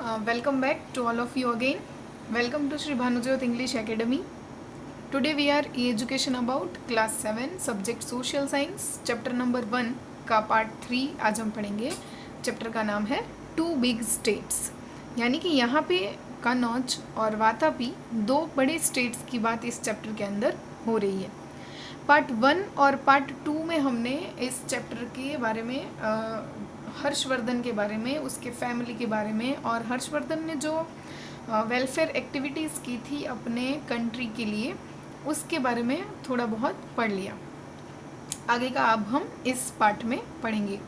Welcome back to all of you again. Welcome to Shri Bhanujyot English Academy. Today we are e-education about class 7 subject social science chapter number 1 का part 3 आज हम पढ़ेंगे. Chapter का नाम है to big states, यानी कि यहाँ पे कन्नौज और वातापी दो बड़े स्टेट्स की बात इस चैप्टर के अंदर हो रही है. पार्ट 1 और पार्ट 2 में हमने इस चैप्टर के बारे में हर्षवर्धन के बारे में, उसके फैमिली के बारे में और हर्षवर्धन ने जो वेलफेयर एक्टिविटीज़ की थी अपने कंट्री के लिए उसके बारे में थोड़ा बहुत पढ़ लिया. आगे का अब हम इस पार्ट में पढ़ेंगे.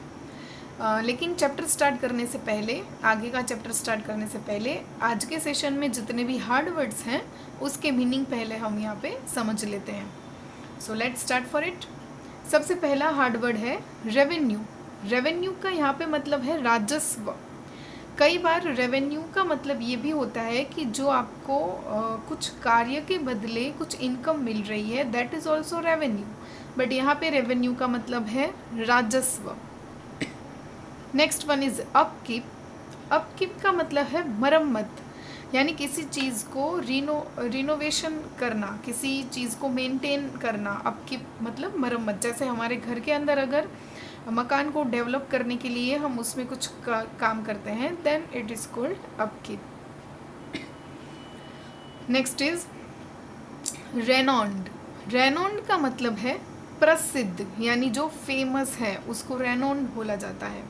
लेकिन चैप्टर स्टार्ट करने से पहले, आगे का चैप्टर स्टार्ट करने से पहले आज के सेशन में जितने भी हार्ड वर्ड्स हैं उसके मीनिंग पहले हम यहाँ पे समझ लेते हैं. So let's start for it. सबसे पहला हार्ड वर्ड है रेवेन्यू. रेवेन्यू का यहाँ पे मतलब है राजस्व. कई बार रेवेन्यू का मतलब ये भी होता है कि जो आपको कुछ कार्य के बदले कुछ इनकम मिल रही है, that is also revenue. But यहाँ पे रेवेन्यू का मतलब है राजस्व. Next one is upkeep. Upkeep का मतलब है मरम्मत, यानी किसी चीज़ को रिनोवेशन करना, किसी चीज़ को मेंटेन करना. अपकीप मतलब मरम्मत. जैसे हमारे घर के अंदर अगर मकान को डेवलप करने के लिए हम उसमें कुछ काम करते हैं, then it is called upkeep. Next is renowned. Renowned का मतलब है प्रसिद्ध, यानी जो फेमस है उसको रेनॉन्ड बोला जाता है.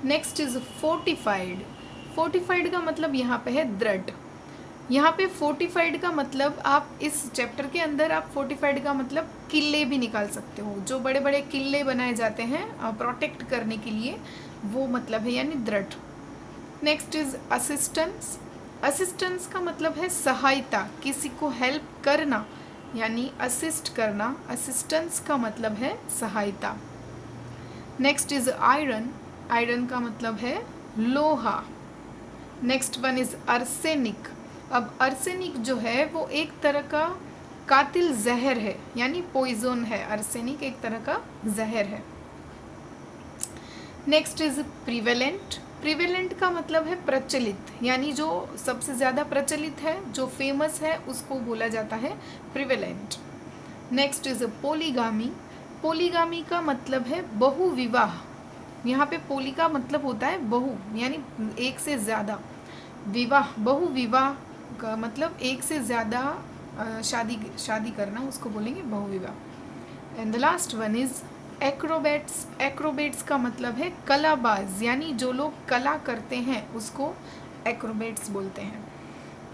Next is fortified. फोर्टिफाइड का मतलब यहाँ पे है दृढ़. यहाँ पे फोर्टिफाइड का मतलब आप इस चैप्टर के अंदर आप फोर्टिफाइड का मतलब किले भी निकाल सकते हो. जो बड़े बड़े किले बनाए जाते हैं प्रोटेक्ट करने के लिए, वो मतलब है, यानी दृढ़. Next is assistance. असिस्टेंस का मतलब है सहायता, किसी को हेल्प करना, यानी असिस्ट करना. असिस्टेंस का मतलब है सहायता. Next is iron. आयरन का मतलब है लोहा. Next one is arsenic. अब अर्सेनिक जो है वो एक तरह का कातिल जहर है, यानी पॉइजन है. अर्सेनिक एक तरह का जहर है. Next is prevalent. प्रिवेलेंट का मतलब है प्रचलित, यानी जो सबसे ज़्यादा प्रचलित है, जो फेमस है, उसको बोला जाता है prevalent. Next is polygamy. Polygamy का मतलब है बहुविवाह. यहाँ पे पोली का मतलब होता है बहु, यानी एक से ज़्यादा. विवाह, बहुविवाह का मतलब एक से ज़्यादा शादी करना, उसको बोलेंगे बहुविवाह. And the last one is acrobats. Acrobats का मतलब है कलाबाज, यानी जो लोग कला करते हैं उसको एक्रोबेट्स बोलते हैं.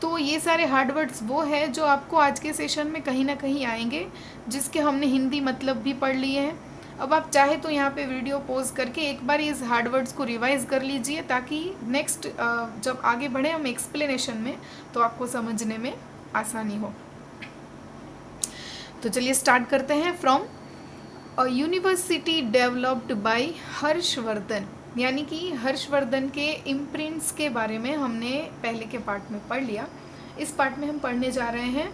तो ये सारे हार्ड वर्ड्स वो है जो आपको आज के सेशन में कहीं ना कहीं आएंगे, जिसके हमने हिंदी मतलब भी पढ़ लिए हैं. अब आप चाहे तो यहाँ पे वीडियो पॉज करके एक बार इस हार्ड वर्ड्स को रिवाइज कर लीजिए, ताकि नेक्स्ट जब आगे बढ़े हम एक्सप्लेनेशन में तो आपको समझने में आसानी हो. तो चलिए स्टार्ट करते हैं. From a university developed by Harshvardhan, यानी कि हर्षवर्धन के इम्प्रिंट्स के बारे में हमने पहले के पार्ट में पढ़ लिया. इस पार्ट में हम पढ़ने जा रहे हैं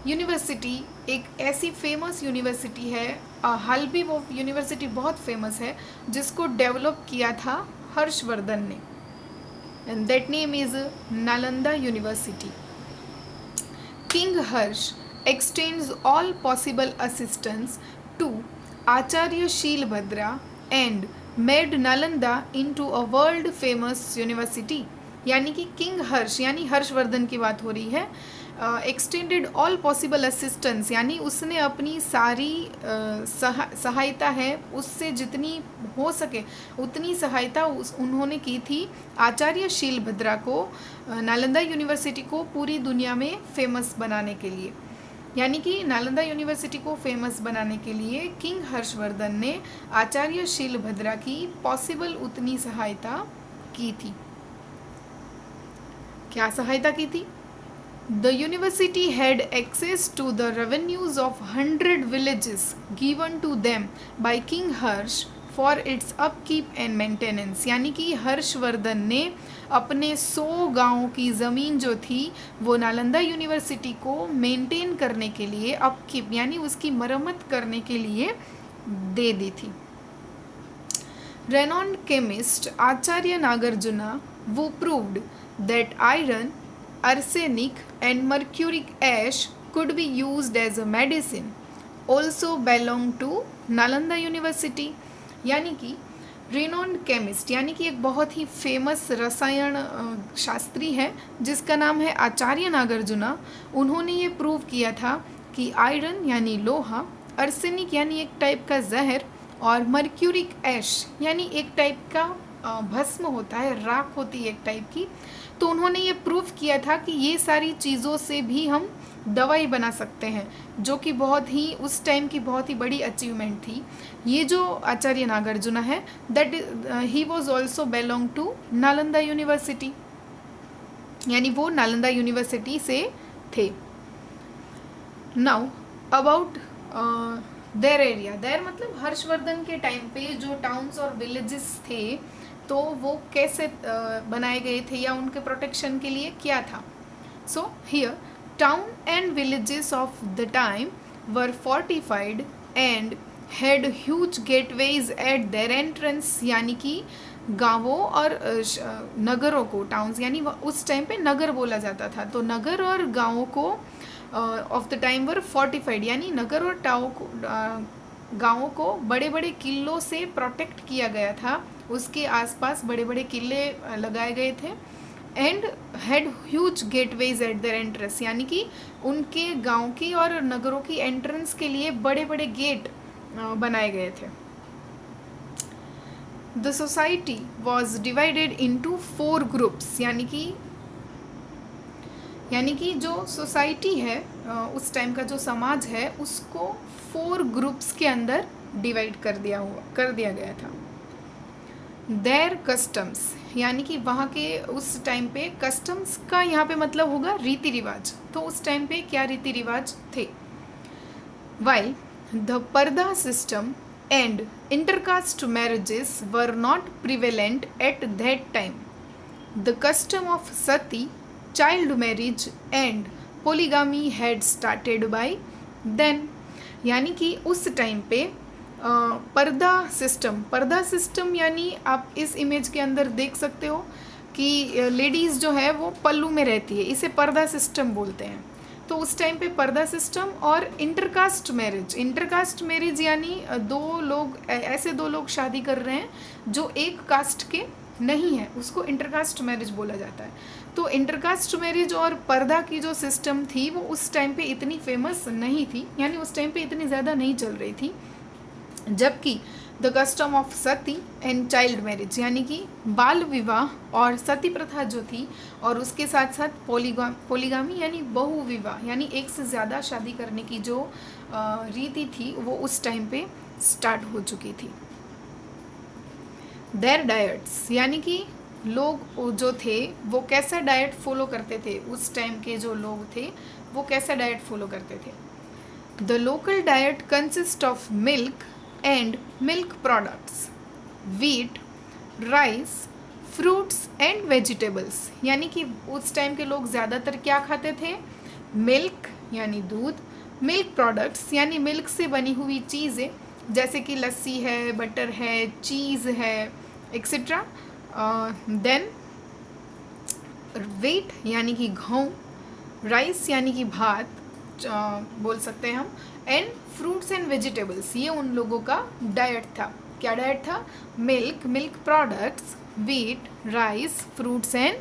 यूनिवर्सिटी. एक ऐसी फेमस यूनिवर्सिटी है, हाल भी वो यूनिवर्सिटी बहुत फेमस है, जिसको डेवलप किया था हर्षवर्धन ने. And that name is Nalanda university. King Harsh extends all possible assistance to Acharya Shilbhadra and made Nalanda into a world famous university. यानी कि किंग हर्ष, यानी हर्षवर्धन की बात हो रही है. एक्सटेंडेड ऑल पॉसिबल असिस्टेंस, यानी उसने अपनी सारी सहायता है, उससे जितनी हो सके उतनी सहायता उन्होंने की थी आचार्य शीलभद्रा को, नालंदा यूनिवर्सिटी को पूरी दुनिया में फेमस बनाने के लिए. यानी कि नालंदा यूनिवर्सिटी को फेमस बनाने के लिए किंग हर्षवर्धन ने आचार्य शीलभद्रा की पॉसिबल उतनी सहायता की थी. क्या सहायता की थी? The university had access to the revenues of 100 villages given to them by king Harsh for its upkeep and maintenance. यानी कि हर्षवर्धन ने अपने 100 गाँव की ज़मीन जो थी वो नालंदा यूनिवर्सिटी को मेंटेन करने के लिए, अपकीप यानी उसकी मरम्मत करने के लिए दे दी थी. Renowned chemist Acharya Nagarjuna, who proved that iron, arsenic, and mercuric ash could be used as a medicine, also belonged to Nalanda university. यानी कि रेनॉन्ड केमिस्ट यानी कि एक बहुत ही फेमस रसायन शास्त्री है जिसका नाम है आचार्य नागार्जुना। उन्होंने ये प्रूव किया था कि आयरन यानी लोहा, अर्सेनिक यानी एक टाइप का जहर, और मर्क्यूरिक ऐश यानी एक टाइप का भस्म होता है, राख होती है एक टाइप की। तो उन्होंने ये प्रूव किया था कि ये सारी चीज़ों से भी हम दवाई बना सकते हैं, जो कि बहुत ही उस टाइम की बहुत ही बड़ी अचीवमेंट थी। ये जो आचार्य नागार्जुना है that he was also belong to Nalanda university, यानी वो नालंदा यूनिवर्सिटी से थे। Now about their area, their मतलब हर्षवर्धन के टाइम पे जो टाउन्स और विलेजेस थे तो वो कैसे बनाए गए थे या उनके प्रोटेक्शन के लिए क्या था। So here town and villages of the time were fortified and had huge gateways eight there entrance, यानी कि गांवों और नगरों को, टाउन्स यानी उस टाइम पे नगर बोला जाता था, तो नगर और गांवों को of the time were fortified, यानी नगर और गांवों को बड़े बड़े किलों से प्रोटेक्ट किया गया था, उसके आसपास बड़े बड़े किले लगाए गए थे। And had huge gateways eight there entrance, यानी कि उनके गांव की और नगरों की एंट्रेंस के लिए बड़े बड़े गेट बनाए गए थे। The society was divided into 4 groups, यानी कि जो सोसाइटी है उस टाइम का जो समाज है उसको 4 ग्रुप्स के अंदर डिवाइड कर दिया गया था। देयर कस्टम्स, यानी कि वहाँ के उस टाइम पे कस्टम्स का यहाँ पे मतलब होगा रीति रिवाज, तो उस टाइम पे क्या रीति रिवाज थे। वाइल द पर्दा system and intercaste marriages were not prevalent at that time. The custom of sati, child marriage and polygamy had started by then. यानी कि उस टाइम पे पर्दा सिस्टम यानी आप इस इमेज के अंदर देख सकते हो कि लेडीज़ जो है वो पल्लू में रहती है, इसे पर्दा सिस्टम बोलते हैं। तो उस टाइम पे पर्दा सिस्टम और इंटरकास्ट मैरिज यानी ऐसे दो लोग शादी कर रहे हैं जो एक कास्ट के नहीं है, उसको इंटरकास्ट मैरिज बोला जाता है। तो इंटरकास्ट मैरिज और पर्दा की जो सिस्टम थी वो उस टाइम पे इतनी फेमस नहीं थी, यानी उस टाइम पे इतनी ज़्यादा नहीं चल रही थी। जबकि the custom of Sati and child marriage, यानी कि बाल विवाह और सती प्रथा जो थी, और उसके साथ साथ पोलीगामी यानी बहु विवाह, यानी एक से ज़्यादा शादी करने की जो रीति थी वो उस टाइम पे स्टार्ट हो चुकी थी। देयर डाइट्स, यानी कि लोग जो थे वो कैसा डाइट फॉलो करते थे, उस टाइम के जो लोग थे वो कैसा डाइट फॉलो करते थे। The local diet consist of milk and milk products, wheat, rice, fruits and vegetables, यानी कि उस टाइम के लोग ज़्यादातर क्या खाते थे, मिल्क यानी दूध, मिल्क प्रोडक्ट्स यानी मिल्क से बनी हुई चीज़ें जैसे कि लस्सी है, बटर है, चीज़ है, एक्सेट्रा। देन वीट यानी कि गेहूं, राइस यानी कि भात बोल सकते हैं हम, एंड फ्रूट्स एंड वेजिटेबल्स, ये उन लोगों का डाइट था। क्या डाइट था, milk products, wheat, rice, fruits and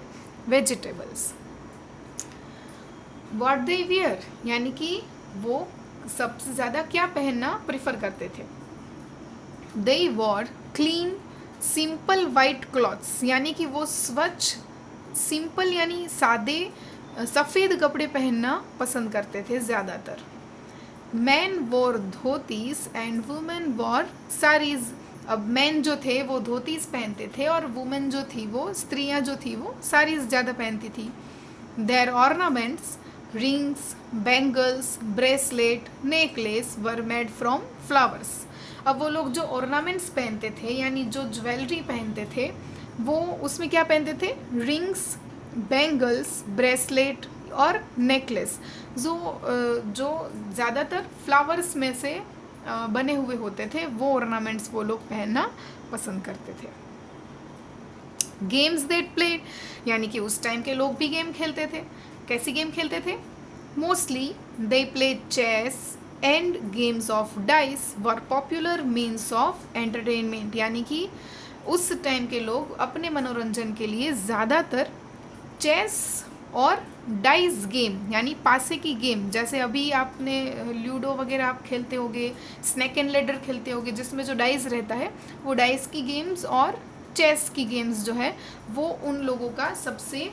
vegetables. What they wear, यानी कि वो सबसे ज़्यादा क्या पहनना प्रिफर करते थे। They wore clean simple white clothes, यानी कि वो स्वच्छ सिंपल यानी सादे सफ़ेद कपड़े पहनना पसंद करते थे ज़्यादातर। Man war dhotis and women war saris, अब मैन जो थे वो धोतीस पहनते थे और वुमेन जो थी वो स्त्रियां जो थी वो साड़ीज़ ज़्यादा पहनती थी। Their ornaments, rings, bangles, bracelet, necklace were made from flowers. अब वो लोग जो ऑर्नामेंट्स पहनते थे यानी जो ज्वेलरी पहनते थे वो उसमें क्या पहनते थे, रिंग्स, बैंगल्स, ब्रेसलेट और नेकलेस जो ज़्यादातर फ्लावर्स में से बने हुए होते थे वो ऑर्नामेंट्स वो लोग पहनना पसंद करते थे। गेम्स दैट प्लेड, यानी कि उस टाइम के लोग भी गेम खेलते थे। कैसी गेम खेलते थे? Mostly they played chess and games of dice were popular means of entertainment, यानी कि उस टाइम के लोग अपने मनोरंजन के लिए ज़्यादातर चेस और डाइस गेम यानी पासे की गेम, जैसे अभी आपने लूडो वगैरह आप खेलते होगे, स्नैक एंड लेडर खेलते होगे जिसमें जो डाइस रहता है, वो डाइस की गेम्स और चेस की गेम्स जो है वो उन लोगों का सबसे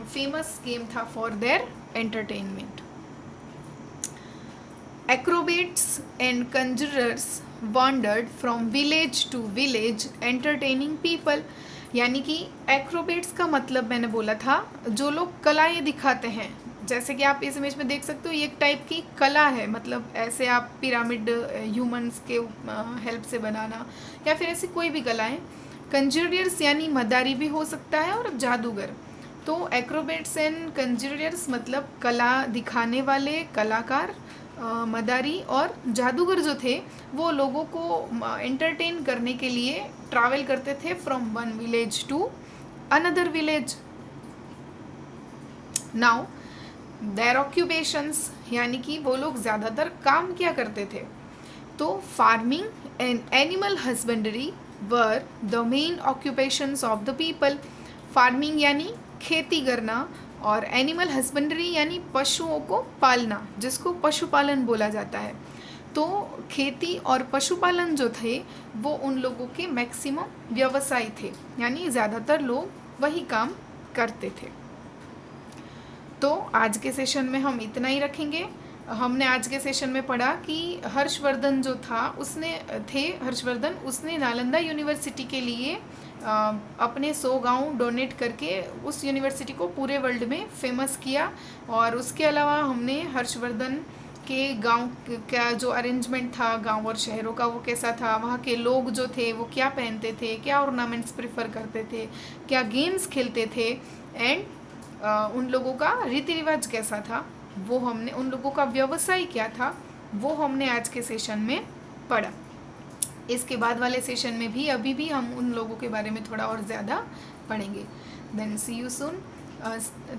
फेमस गेम था for their entertainment. Acrobats and conjurers wandered from village to village entertaining people, यानी कि एक्रोबेट्स का मतलब मैंने बोला था जो लोग कलाएं दिखाते हैं। जैसे कि आप इस इमेज में देख सकते हो ये एक टाइप की कला है, मतलब ऐसे आप पिरामिड ह्यूमंस के हेल्प से बनाना या फिर ऐसी कोई भी कलाएं। कंजूरियर्स यानी मदारी भी हो सकता है और जादूगर। तो एक्रोबेट्स एंड कंजूरियर्स मतलब कला दिखाने वाले कलाकार, मदारी और जादूगर जो थे वो लोगों को एंटरटेन करने के लिए ट्रैवल करते थे from one village to another village. Now their occupations, यानी कि वो लोग ज़्यादातर काम क्या करते थे? तो farming and animal husbandry were the main occupations of the people. Farming यानी खेती करना और एनिमल हस्बेंड्री यानी पशुओं को पालना, जिसको पशुपालन बोला जाता है। तो खेती और पशुपालन जो थे वो उन लोगों के मैक्सिमम व्यवसाय थे, यानी ज़्यादातर लोग वही काम करते थे। तो आज के सेशन में हम इतना ही रखेंगे। हमने आज के सेशन में पढ़ा कि हर्षवर्धन जो था उसने नालंदा यूनिवर्सिटी के लिए अपने 100 गांव डोनेट करके उस यूनिवर्सिटी को पूरे वर्ल्ड में फेमस किया। और उसके अलावा हमने हर्षवर्धन के गांव का जो अरेंजमेंट था गांव और शहरों का वो कैसा था, वहाँ के लोग जो थे वो क्या पहनते थे, क्या ऑर्नामेंट्स प्रेफर करते थे, क्या गेम्स खेलते थे, एंड उन लोगों का रीति रिवाज कैसा था, वो हमने उन लोगों का व्यवसाय क्या था वो हमने आज के सेशन में पढ़ा। इसके बाद वाले सेशन में भी अभी भी हम उन लोगों के बारे में थोड़ा और ज़्यादा पढ़ेंगे। Then see you soon,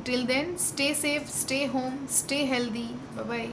till then stay safe, stay home, stay healthy, bye bye.